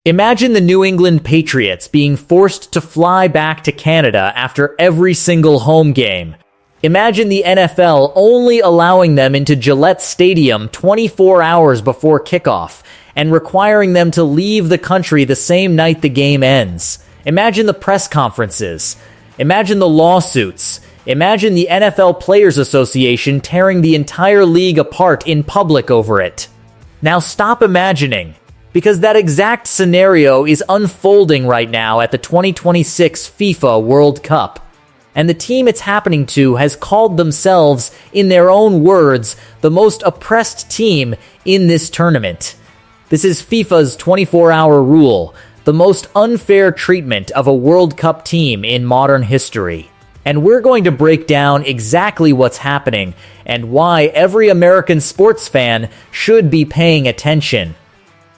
Imagine the New England Patriots being forced to fly back to Canada after every single home game. Imagine the NFL only allowing them into Gillette Stadium 24 hours before kickoff and requiring them to leave the country the same night the game ends. Imagine the press conferences. Imagine the lawsuits. Imagine the NFL Players Association tearing the entire league apart in public over it. Now stop imagining, because that exact scenario is unfolding right now at the 2026 FIFA World Cup. And the team it's happening to has called themselves, in their own words, the most oppressed team in this tournament. This is FIFA's 24-hour rule, the most unfair treatment of a World Cup team in modern history. And we're going to break down exactly what's happening and why every American sports fan should be paying attention.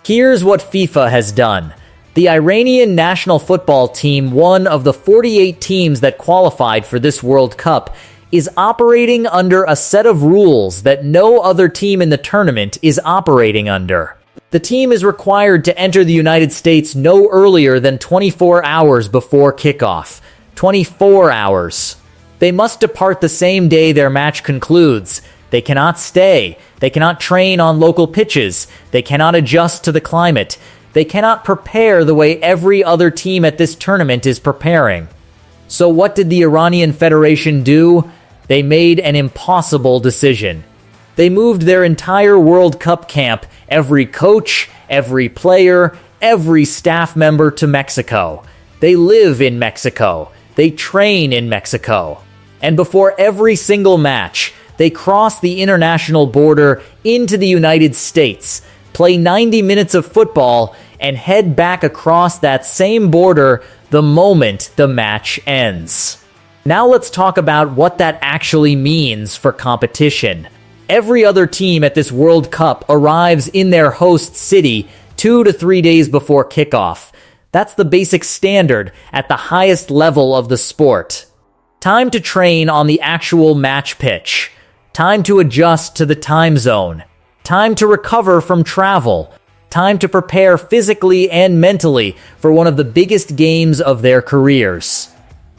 Here's what FIFA has done. The Iranian national football team, one of the 48 teams that qualified for this World Cup, is operating under a set of rules that no other team in the tournament is operating under. The team is required to enter the United States no earlier than 24 hours before kickoff. 24 hours. They must depart the same day their match concludes. They cannot stay. They cannot train on local pitches. They cannot adjust to the climate. They cannot prepare the way every other team at this tournament is preparing. So what did the Iranian Federation do? They made an impossible decision. They moved their entire World Cup camp, every coach, every player, every staff member to Mexico. They live in Mexico. They train in Mexico. And before every single match, they cross the international border into the United States, play 90 minutes of football, and head back across that same border the moment the match ends. Now let's talk about what that actually means for competition. Every other team at this World Cup arrives in their host city 2 to 3 days before kickoff. That's the basic standard at the highest level of the sport. Time to train on the actual match pitch. Time to adjust to the time zone. Time to recover from travel. Time to prepare physically and mentally for one of the biggest games of their careers.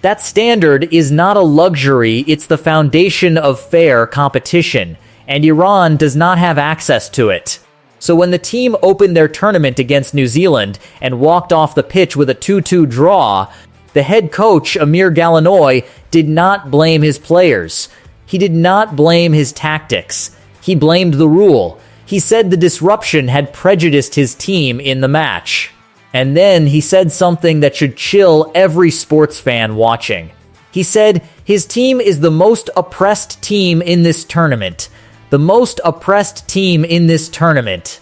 That standard is not a luxury, it's the foundation of fair competition, and Iran does not have access to it. So when the team opened their tournament against New Zealand and walked off the pitch with a 2-2 draw, the head coach, Amir Galenoi, did not blame his players. He did not blame his tactics. He blamed the rule. He said the disruption had prejudiced his team in the match. And then he said something that should chill every sports fan watching. He said his team is the most oppressed team in this tournament. The most oppressed team in this tournament.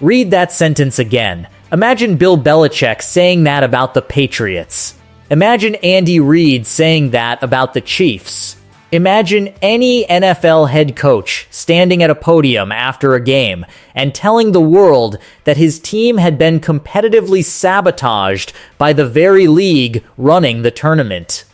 Read that sentence again. Imagine Bill Belichick saying that about the Patriots. Imagine Andy Reid saying that about the Chiefs. Imagine any NFL head coach standing at a podium after a game and telling the world that his team had been competitively sabotaged by the very league running the tournament.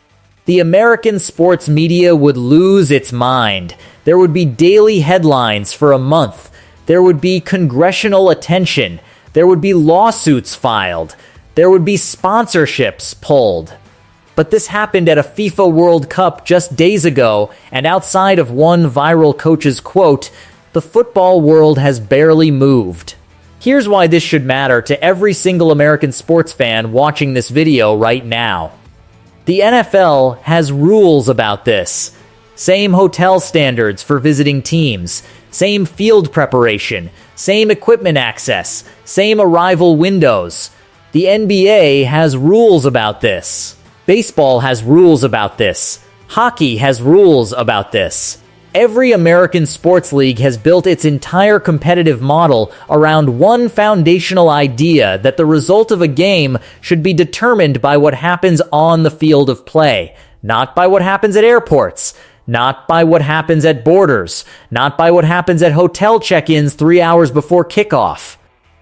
The American sports media would lose its mind. There would be daily headlines for a month. There would be congressional attention. There would be lawsuits filed. There would be sponsorships pulled. But this happened at a FIFA World Cup just days ago, and outside of one viral coach's quote, the football world has barely moved. Here's why this should matter to every single American sports fan watching this video right now. The NFL has rules about this. Same hotel standards for visiting teams, same field preparation, same equipment access, same arrival windows. The NBA has rules about this. Baseball has rules about this. Hockey has rules about this. Every American sports league has built its entire competitive model around one foundational idea that the result of a game should be determined by what happens on the field of play, not by what happens at airports, not by what happens at borders, not by what happens at hotel check-ins 3 hours before kickoff.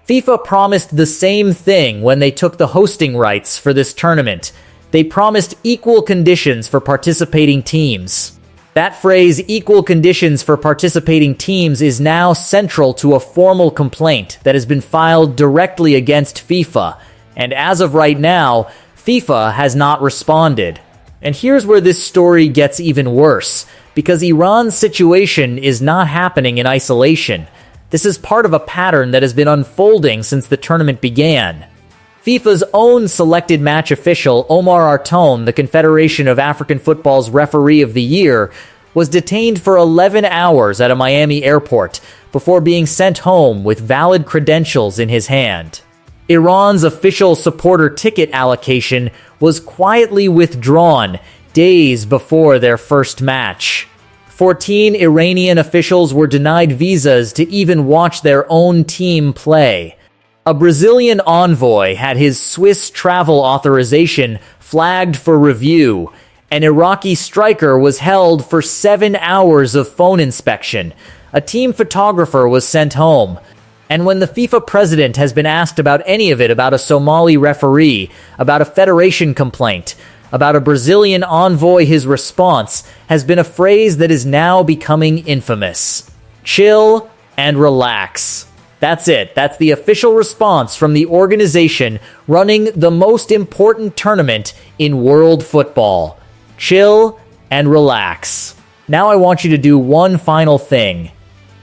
FIFA promised the same thing when they took the hosting rights for this tournament. They promised equal conditions for participating teams. That phrase, equal conditions for participating teams, is now central to a formal complaint that has been filed directly against FIFA, and as of right now, FIFA has not responded. And here's where this story gets even worse, because Iran's situation is not happening in isolation. This is part of a pattern that has been unfolding since the tournament began. FIFA's own selected match official, Omar Arton, the Confederation of African Football's Referee of the Year, was detained for 11 hours at a Miami airport before being sent home with valid credentials in his hand. Iran's official supporter ticket allocation was quietly withdrawn days before their first match. 14 Iranian officials were denied visas to even watch their own team play. A Brazilian envoy had his Swiss travel authorization flagged for review. An Iraqi striker was held for 7 hours of phone inspection. A team photographer was sent home. And when the FIFA president has been asked about any of it, about a Somali referee, about a federation complaint, about a Brazilian envoy, his response has been a phrase that is now becoming infamous. Chill and relax. That's it. That's the official response from the organization running the most important tournament in world football. Chill and relax. Now I want you to do one final thing.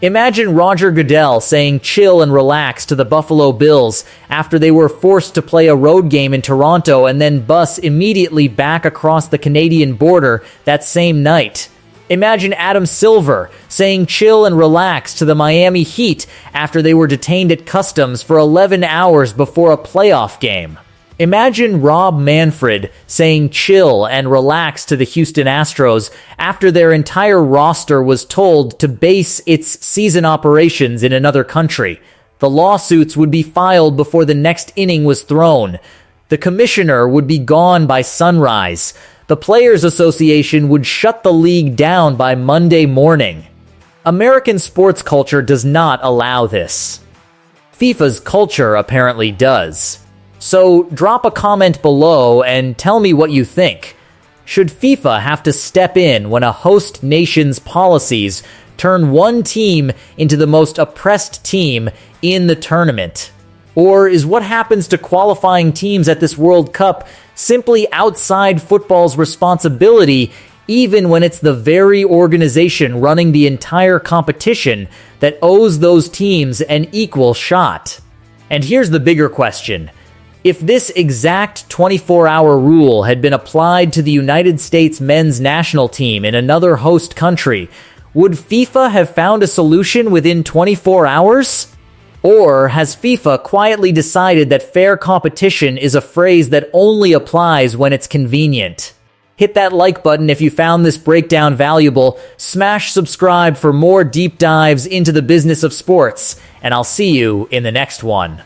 Imagine Roger Goodell saying chill and relax to the Buffalo Bills after they were forced to play a road game in Toronto and then bus immediately back across the Canadian border that same night. Imagine Adam Silver saying chill and relax to the Miami Heat after they were detained at customs for 11 hours before a playoff game. Imagine Rob Manfred saying chill and relax to the Houston Astros after their entire roster was told to base its season operations in another country. The lawsuits would be filed before the next inning was thrown. The commissioner would be gone by sunrise. The Players Association would shut the league down by Monday morning. American sports culture does not allow this. FIFA's culture apparently does. So drop a comment below and tell me what you think. Should FIFA have to step in when a host nation's policies turn one team into the most oppressed team in the tournament? Or is what happens to qualifying teams at this World Cup simply outside football's responsibility, even when it's the very organization running the entire competition that owes those teams an equal shot? And here's the bigger question. If this exact 24-hour rule had been applied to the United States men's national team in another host country, would FIFA have found a solution within 24 hours? Or has FIFA quietly decided that fair competition is a phrase that only applies when it's convenient? Hit that like button if you found this breakdown valuable, smash subscribe for more deep dives into the business of sports, and I'll see you in the next one.